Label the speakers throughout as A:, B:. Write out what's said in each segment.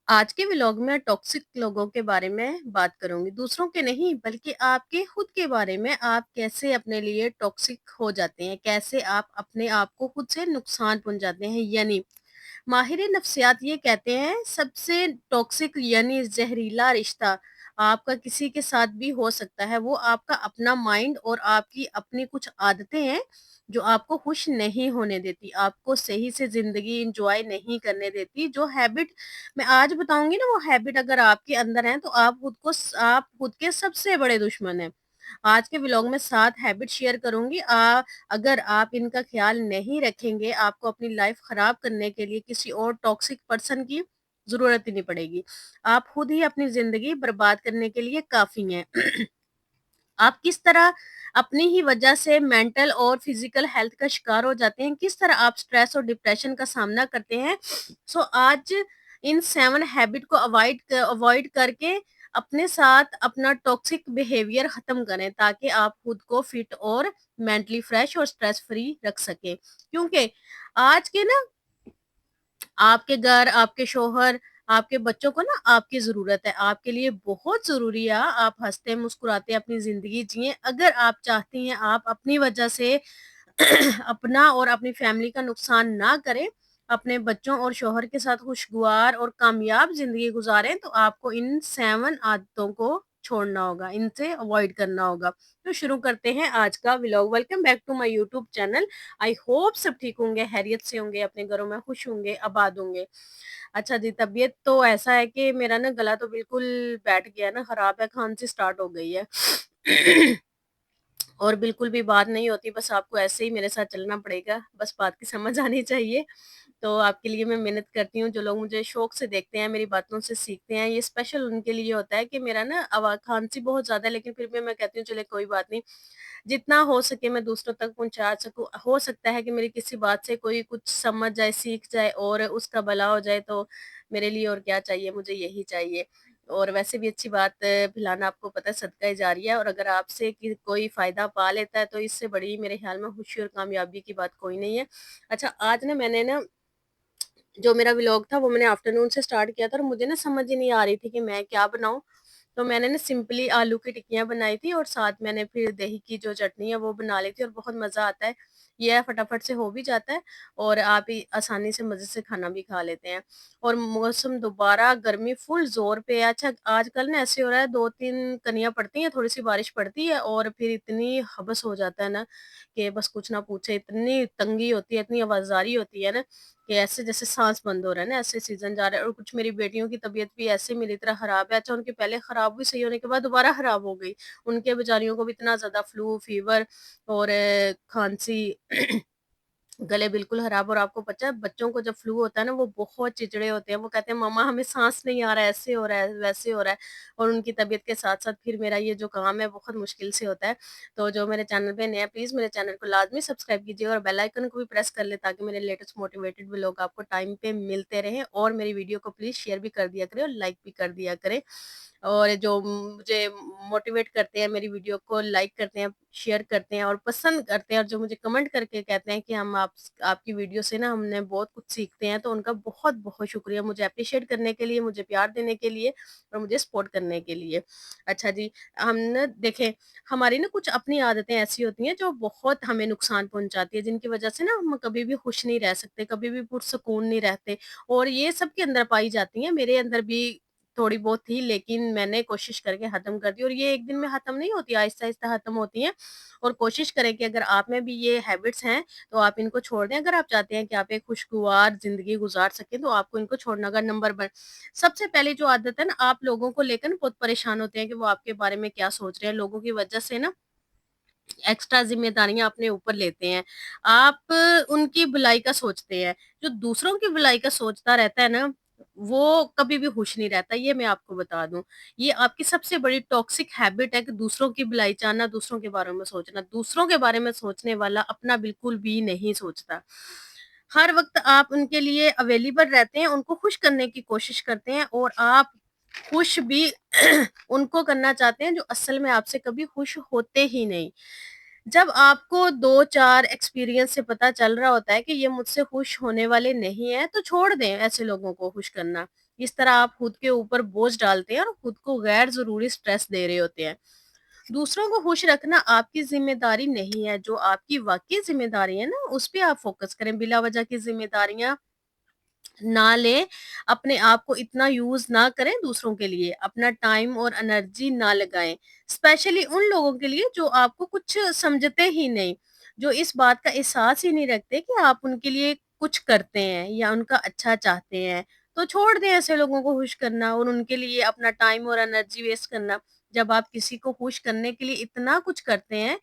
A: आज के व्लॉग में टॉक्सिक लोगों के बारे में बात करूंगी। दूसरों के नहीं बल्कि आपके खुद के बारे में। आप कैसे अपने लिए टॉक्सिक हो जाते हैं, कैसे आप अपने आप को खुद से नुकसान पहुंचाते हैं। यानी माहिर नफ्सियात ये कहते हैं सबसे टॉक्सिक यानी जहरीला रिश्ता आपका किसी के साथ भी हो सकता है। वो आपका अपना माइंड और आपकी अपनी कुछ आदतें हैं जो आपको खुश नहीं होने देती, आपको सही से जिंदगी इंजॉय नहीं करने देती। जो हैबिट मैं आज बताऊंगी ना, वो हैबिट अगर आपके अंदर है तो आप खुद के सबसे बड़े दुश्मन हैं। आज के व्लॉग में 7 हैबिट शेयर करूंगी। अगर आप इनका ख्याल नहीं रखेंगे, आपको अपनी लाइफ खराब करने के लिए किसी और टॉक्सिक पर्सन की जरूरत ही नहीं पड़ेगी। आप खुद ही अपनी जिंदगी बर्बाद करने के लिए काफी हैं। आप किस तरह अपनी ही वजह से मेंटल और फिजिकल हेल्थ का शिकार हो जाते हैं, किस तरह आप स्ट्रेस और डिप्रेशन का सामना करते हैं। आज इन 7 हैबिट को अवॉइड करके अपने साथ अपना टॉक्सिक बिहेवियर खत्म करें, ताकि आप खुद को फिट और मेंटली फ्रेश और स्ट्रेस फ्री रख सके। क्योंकि आज के ना आपके घर, आपके शोहर, आपके बच्चों को ना आपकी ज़रूरत है। आपके लिए बहुत ज़रूरी है आप हँसते-मुस्कुराते अपनी ज़िंदगी जिएँ। अगर आप चाहती हैं आप अपनी वजह से अपना और अपनी फैमिली का नुकसान ना करें, अपने बच्चों और शौहर के साथ खुशगवार और कामयाब ज़िंदगी गुज़ारें, तो आपको इन 7 आदतों को छोड़ना होगा, इनसे अवॉइड करना होगा। तो शुरू करते हैं आज का vlog. Welcome back to my YouTube channel. I hope सब ठीक होंगे, खैरियत से होंगे, अपने घरों में खुश होंगे, आबाद होंगे। अच्छा जी, तबीयत तो ऐसा है कि मेरा ना गला तो बिल्कुल बैठ गया है ना, खराब है, खांसी स्टार्ट हो गई है। और बिल्कुल भी बात नहीं होती, बस आपको ऐसे ही मेरे साथ चलना पड़ेगा, बस बात की समझ आनी चाहिए। तो आपके लिए मैं मेहनत करती हूँ, जो लोग मुझे शौक से देखते हैं, मेरी बातों से सीखते हैं, ये स्पेशल उनके लिए होता है कि मेरा ना खांसी बहुत ज़्यादा है, लेकिन फिर भी मैं कहती हूँ चले कोई बात नहीं, जितना हो सके मैं दूसरों तक पहुँचा सकूँ। हो सकता है कि मेरी किसी बात से कोई कुछ समझ जाए, सीख जाए और उसका भला हो जाए, तो मेरे लिए और क्या चाहिए, मुझे यही चाहिए। और वैसे भी अच्छी बात पिलाना आपको पता है सदका जारिया है, और अगर आपसे कोई फ़ायदा पा लेता है तो इससे बड़ी मेरे ख़्याल में खुशी और कामयाबी की बात कोई नहीं है। अच्छा, आज ना मैंने ना जो मेरा व्लॉग था वो मैंने आफ्टरनून से स्टार्ट किया था और मुझे ना समझ ही नहीं आ रही थी कि मैं क्या बनाऊँ। तो मैंने ना सिंपली आलू की टिक्कियाँ बनाई थी और साथ मैंने फिर दही की जो चटनी है वो बना ली थी, और बहुत मज़ा आता है। ये है फटाफट से हो भी जाता है और आप ही आसानी से मज़े से खाना भी खा लेते हैं। और मौसम दोबारा गर्मी फुल ज़ोर पे है। अच्छा, आजकल ना ऐसे हो रहा है 2-3 कनियाँ पड़ती हैं, थोड़ी-सी बारिश पड़ती है और फिर इतनी हबस हो जाता है ना कि बस कुछ ना पूछे। इतनी तंगी होती है, इतनी आवाज़ारी होती है ना कि ऐसे जैसे सांस बंद हो रहा है ना, ऐसे सीजन जा रहा है। और कुछ मेरी बेटियों की तबीयत भी ऐसे मेरी तरह खराब है। अच्छा, उनकी पहले खराब हुई, सही होने के बाद दोबारा खराब हो गई। उनके बेचारियों को भी इतना ज्यादा फ्लू फीवर और खांसी गले बिल्कुल खराब। और आपको पता है बच्चों को जब फ्लू होता है ना, वो बहुत चिड़चिड़े होते हैं। वो कहते हैं मम्मा हमें सांस नहीं आ रहा है, ऐसे हो रहा है, वैसे हो रहा है। और उनकी तबीयत के साथ साथ फिर मेरा ये जो काम है बहुत मुश्किल से होता है। तो जो मेरे चैनल पे नया, प्लीज मेरे चैनल को लाजमी सब्सक्राइब कीजिए और बेल आइकन को भी प्रेस कर ले, ताकि मेरे लेटेस्ट मोटिवेटेड व्लॉग आपको टाइम पे मिलते रहें। और मेरी वीडियो को प्लीज शेयर भी कर दिया करें और लाइक भी कर दिया करें। और जो मुझे मोटिवेट करते हैं, मेरी वीडियो को लाइक करते हैं, शेयर करते हैं और पसंद करते हैं, और जो मुझे कमेंट करके कहते हैं कि हम आपकी वीडियो से ना हमने बहुत कुछ सीखते हैं, तो उनका बहुत बहुत शुक्रिया मुझे अप्रिशिएट करने के लिए, मुझे प्यार देने के लिए और मुझे सपोर्ट करने के लिए। अच्छा जी, हम ना देखें, हमारी ना कुछ अपनी आदतें ऐसी होती हैं जो बहुत हमें नुकसान पहुंचाती है, जिनकी वजह से ना हम कभी भी खुश नहीं रह सकते, कभी भी पुरसकून नहीं रहते। और ये सबके अंदर पाई जाती हैं, मेरे अंदर भी थोड़ी बहुत थी, लेकिन मैंने कोशिश करके खत्म कर दी। और ये एक दिन में खत्म नहीं होती, आहिस्ता आहिस्ता खत्म होती हैं। और कोशिश करें कि अगर आप में भी ये हैबिट्स हैं तो आप इनको छोड़ दें। अगर आप चाहते हैं कि आप एक खुशगवार जिंदगी गुजार सकें, तो आपको इनको छोड़ना का नंबर वन। सबसे पहले जो आदत है ना, आप लोगों को लेकर ना बहुत परेशान होते हैं कि वो आपके बारे में क्या सोच रहे हैं। लोगों की वजह से ना एक्स्ट्रा जिम्मेदारियां अपने ऊपर लेते हैं। आप उनकी भलाई का सोचते हैं। जो दूसरों की भलाई का सोचता रहता है ना, वो कभी भी खुश नहीं रहता, ये मैं आपको बता दूं। ये आपकी सबसे बड़ी टॉक्सिक हैबिट है कि दूसरों की भलाई चाहना, दूसरों के बारे में सोचना। दूसरों के बारे में सोचने वाला अपना बिल्कुल भी नहीं सोचता। हर वक्त आप उनके लिए अवेलेबल रहते हैं, उनको खुश करने की कोशिश करते हैं, और आप खुश भी उनको करना चाहते हैं जो असल में आपसे कभी खुश होते ही नहीं। जब आपको 2-4 एक्सपीरियंस से पता चल रहा होता है कि ये मुझसे खुश होने वाले नहीं हैं, तो छोड़ दें ऐसे लोगों को खुश करना। इस तरह आप खुद के ऊपर बोझ डालते हैं और खुद को गैर ज़रूरी स्ट्रेस दे रहे होते हैं। दूसरों को खुश रखना आपकी ज़िम्मेदारी नहीं है, जो आपकी वाक़ई ज़िम्मेदारी है ना, उस पे आप फ़ोकस करें। बिला वजह की ज़िम्मेदारियाँ ना लें, अपने आप को इतना यूज़ ना करें दूसरों के लिए, अपना टाइम और एनर्जी ना लगाएँ। स्पेशली उन लोगों के लिए जो आपको कुछ समझते ही नहीं, जो इस बात का एहसास ही नहीं रखते कि आप उनके लिए कुछ करते हैं या उनका अच्छा चाहते हैं। तो छोड़ दें ऐसे लोगों को खुश करना और उनके लिए अपना टाइम और एनर्जी वेस्ट करना। जब आप किसी को खुश करने के लिए इतना कुछ करते हैं,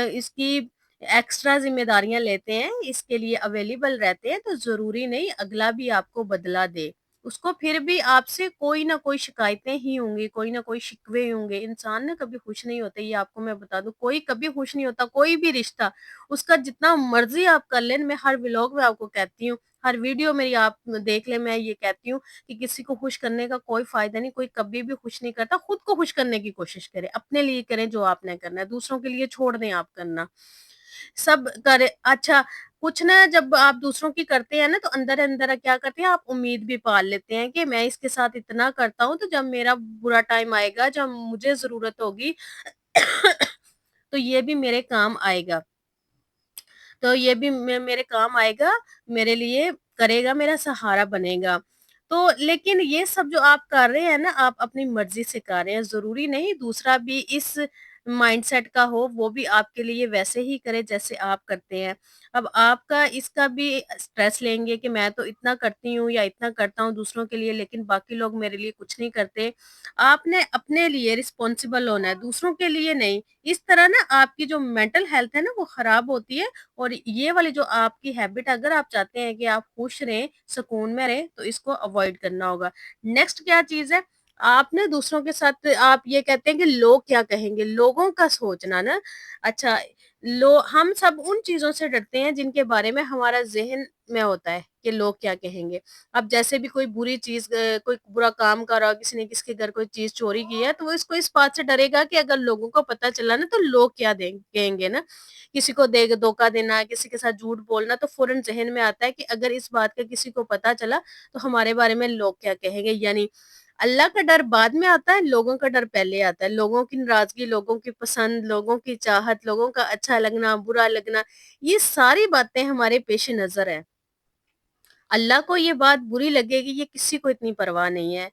A: इसकी एक्स्ट्रा ज़िम्मेदारियाँ लेते हैं, इसके लिए अवेलेबल रहते हैं, तो ज़रूरी नहीं अगला भी आपको बदला दे। उसको फिर भी आपसे कोई ना कोई शिकायतें ही होंगी, कोई ना कोई शिकवे ही होंगे। इंसान ना कभी खुश नहीं होते, ये आपको मैं बता दूँ। कोई कभी खुश नहीं होता, कोई भी रिश्ता, उसका जितना मर्ज़ी आप कर लें, मैं हर व्लॉग में आपको कहती हूँ, हर वीडियो मेरी आप देख लें, मैं ये कहती हूँ कि किसी को खुश करने का कोई फ़ायदा नहीं, कोई कभी भी खुश नहीं करता। खुद को खुश करने की कोशिश करें, अपने लिए करें जो आपने करना है, दूसरों के लिए छोड़ दें आप करना। सब करे अच्छा, कुछ ना जब आप दूसरों की करते हैं ना, तो अंदर-अंदर क्या करते हैं, आप उम्मीद भी पाल लेते हैं कि मैं इसके साथ इतना करता हूँ, तो जब मेरा बुरा टाइम आएगा, जब मुझे ज़रूरत होगी तो ये भी मेरे काम आएगा। तो ये भी मेरे काम आएगा, मेरे लिए करेगा, मेरा सहारा बनेगा। तो लेकिन ये सब जो आप कर रहे हैं ना, आप अपनी मर्ज़ी से कर रहे हैं, ज़रूरी नहीं दूसरा भी इस माइंडसेट का हो, वो भी आपके लिए वैसे ही करे जैसे आप करते हैं। अब आपका इसका भी स्ट्रेस लेंगे कि मैं तो इतना करती हूँ या इतना करता हूँ दूसरों के लिए, लेकिन बाकी लोग मेरे लिए कुछ नहीं करते। आपने अपने लिए रिस्पॉन्सिबल होना है, दूसरों के लिए नहीं। इस तरह ना आपकी जो मेंटल हेल्थ है ना, वो खराब होती है और ये वाली जो आपकी हैबिट अगर आप चाहते हैं कि आप खुश रहें, सुकून में रहें, तो इसको अवॉइड करना होगा। नेक्स्ट क्या चीज़ है, आप ना दूसरों के साथ आप ये कहते हैं कि लोग क्या कहेंगे? लोगों का सोचना ना अच्छा, हम सब उन चीज़ों से डरते हैं जिनके बारे में हमारा ज़हन में होता है कि लोग क्या कहेंगे। अब जैसे भी कोई बुरी चीज़ कोई बुरा काम कर रहा हो, किसी ने किसी के घर कोई चीज़ चोरी की है, तो वो इसको इस बात से डरेगा कि अगर लोगों को पता चला ना, तो लोग क्या कहेंगे ना। किसी को दे धोखा देना, किसी के साथ झूठ बोलना, तो फ़ौरन ज़हन में आता है कि अगर इस बात का किसी को पता चला, तो हमारे बारे में लोग क्या कहेंगे? यानी अल्लाह का डर बाद में आता है, लोगों का डर पहले आता है। लोगों की नाराज़गी, लोगों की पसंद, लोगों की चाहत, लोगों का अच्छा लगना, बुरा लगना, ये सारी बातें हमारे पेश-ए-नज़र हैं। अल्लाह को ये बात बुरी लगेगी, ये किसी को इतनी परवाह नहीं है।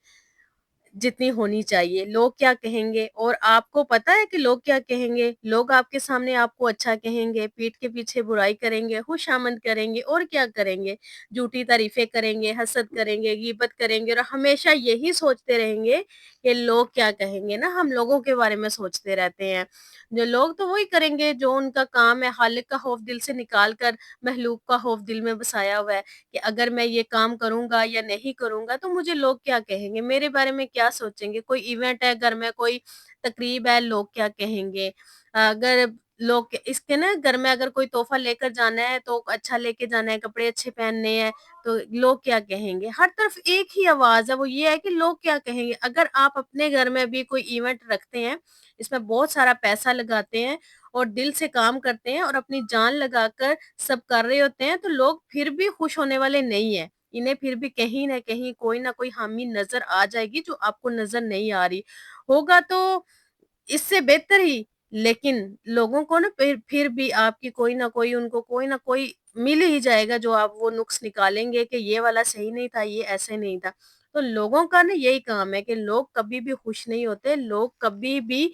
A: जितनी होनी चाहिए। लोग क्या कहेंगे और आपको पता है कि लोग क्या कहेंगे? लोग आपके सामने आपको अच्छा कहेंगे, पीठ के पीछे बुराई करेंगे, खुशामद करेंगे और क्या करेंगे? झूठी तारीफ़ें करेंगे, हसद करेंगे, ग़ीबत करेंगे और हमेशा यही सोचते रहेंगे कि लोग क्या कहेंगे ना, हम लोगों के बारे में सोचते रहते हैं। जो लोग तो वही करेंगे जो उनका काम है, खालिक का खौफ दिल से निकाल कर महलूक का खौफ दिल में बसाया हुआ है। कि अगर मैं ये काम करूँगा या नहीं करूँगा तो मुझे लोग क्या कहेंगे? मेरे बारे में क्या सोचेंगे? कोई इवेंट है घर में, कोई तकरीब है, लोग क्या कहेंगे? अगर लोग इसके ना घर में अगर कोई तोहफ़ा लेकर जाना है तो अच्छा लेके जाना है, कपड़े अच्छे पहनने हैं, तो लोग क्या कहेंगे? हर तरफ एक ही आवाज़ है, वो ये है कि लोग क्या कहेंगे? अगर आप अपने घर में भी कोई इवेंट रखते हैं, इसमें बहुत सारा पैसा लगाते हैं और दिल से काम करते हैं और अपनी जान लगाकर सब कर रहे होते हैं, तो लोग फिर भी खुश होने वाले नहीं हैं। इन्हें फिर भी कहीं न कहीं कोई न कोई ख़ामी नज़र आ जाएगी जो आपको नज़र नहीं आ रही। होगा तो इससे बेहतर ही, लेकिन लोगों को ना फिर भी आपकी कोई न कोई उनको कोई न कोई मिल ही जाएगा जो आप वो नुक्स निकालेंगे कि ये वाला सही नहीं था, ये ऐसे नहीं था। तो लोगों का ना यही काम है कि लोग कभी भी खुश नहीं होते, लोग कभी भी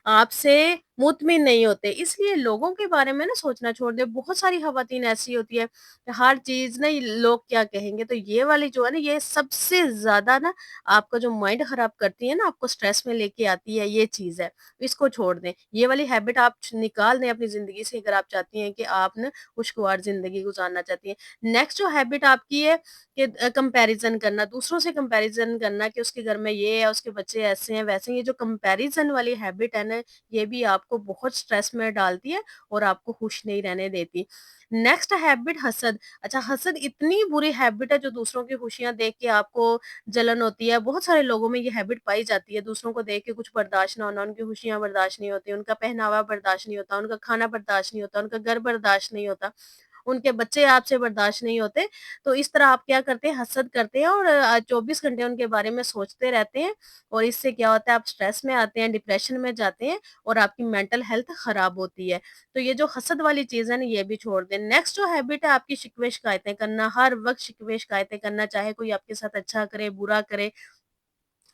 A: आपसे मुतमिन नहीं होते। इसलिए लोगों के बारे में ना सोचना छोड़ दें। बहुत सारी ख़वातीन ऐसी होती है, हर चीज़ ना ये लोग क्या कहेंगे, तो ये वाली जो है ना, ये सबसे ज़्यादा ना आपका जो माइंड ख़राब करती है ना, आपको स्ट्रेस में लेके आती है, ये चीज़ है। इसको छोड़ दें। ये वाली हैबिट आप निकाल दें अपनी ज़िंदगी से अगर आप चाहती हैं कि आप ना खुशगवार ज़िंदगी गुज़ारना चाहती हैं। नेक्स्ट जो हैबिट आपकी है कि कंपैरिज़न करना, दूसरों से कंपैरिज़न करना कि उसके घर में ये है, उसके बच्चे ऐसे हैं, वैसे हैं। ये जो कंपैरिज़न वाली हैबिट है ना, ये भी आपको बहुत स्ट्रेस में डालती है और आपको खुश नहीं रहने देती। नेक्स्ट हैबिट हसद। अच्छा, हसद इतनी बुरी हैबिट है जो दूसरों की खुशियाँ देख के आपको जलन होती है। बहुत सारे लोगों में ये हैबिट पाई जाती है, दूसरों को देख के कुछ बर्दाश्त ना होना, उनकी खुशियाँ बर्दाश्त नहीं होती, उनका पहनावा बर्दाश्त नहीं होता, उनका खाना बर्दाश्त नहीं होता, उनका घर बर्दाश्त नहीं होता, उनके बच्चे आपसे बर्दाश्त नहीं होते। तो इस तरह आप क्या करते हैं, हसद करते हैं और 24 घंटे उनके बारे में सोचते रहते हैं और इससे क्या होता है, आप स्ट्रेस में आते हैं, डिप्रेशन में जाते हैं और आपकी मेंटल हेल्थ खराब होती है। तो ये जो हसद वाली चीज़ है ना, ये भी छोड़ दें। नेक्स्ट जो हैबिट है आपकी शिकवे-शिकायतें करना, हर वक़्त शिकवे-शिकायतें करना, चाहे कोई आपके साथ अच्छा करे, बुरा करे,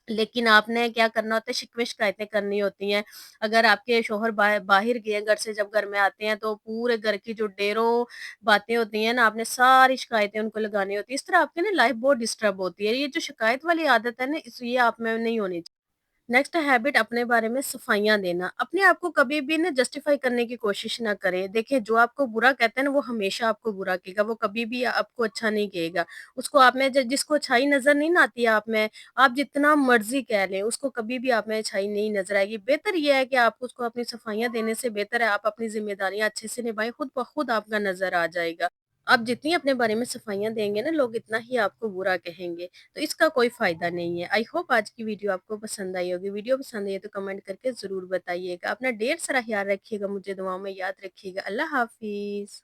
A: लेकिन आपने क्या करना होता है, शिकवे-शिकायतें करनी होती हैं। अगर आपके शौहर बाहर गए हैं घर से, जब घर में आते हैं तो पूरे घर की जो ढेरों बातें होती हैं ना, आपने सारी शिकायतें उनको लगानी होती है। इस तरह आपकी ना लाइफ़ बहुत डिस्टर्ब होती है। ये जो शिकायत वाली आदत है ना, ये आप में नहीं होनी चाहिए। नेक्स्ट हैबिट, अपने बारे में सफाइयाँ देना। अपने आप को कभी भी ना जस्टिफ़ाई करने की कोशिश ना करें। देखिए, जो आपको बुरा कहता है ना, वो हमेशा आपको बुरा कहेगा, वो कभी भी आपको अच्छा नहीं कहेगा। उसको आप में ज जिसको अच्छाई नज़र नहीं ना आती है आप में, आप जितना मर्ज़ी कह लें, उसको कभी भी आप में अच्छाई नहीं नज़र आएगी। बेहतर ये है कि आप उसको अपनी सफाइयाँ देने से बेहतर है आप अपनी ज़िम्मेदारियाँ अच्छे से निभाएँ, खुद ब खुद आपका नज़र आ जाएगा। आप जितनी अपने बारे में सफाइयाँ देंगे ना, लोग इतना ही आपको बुरा कहेंगे, तो इसका कोई फ़ायदा नहीं है। आई होप आज की वीडियो आपको पसंद आई होगी। वीडियो पसंद आई है तो कमेंट करके ज़रूर बताइएगा। अपना ढेर सारा ख़्याल रखिएगा, मुझे दुआओं में याद रखिएगा। अल्लाह हाफ़िज़।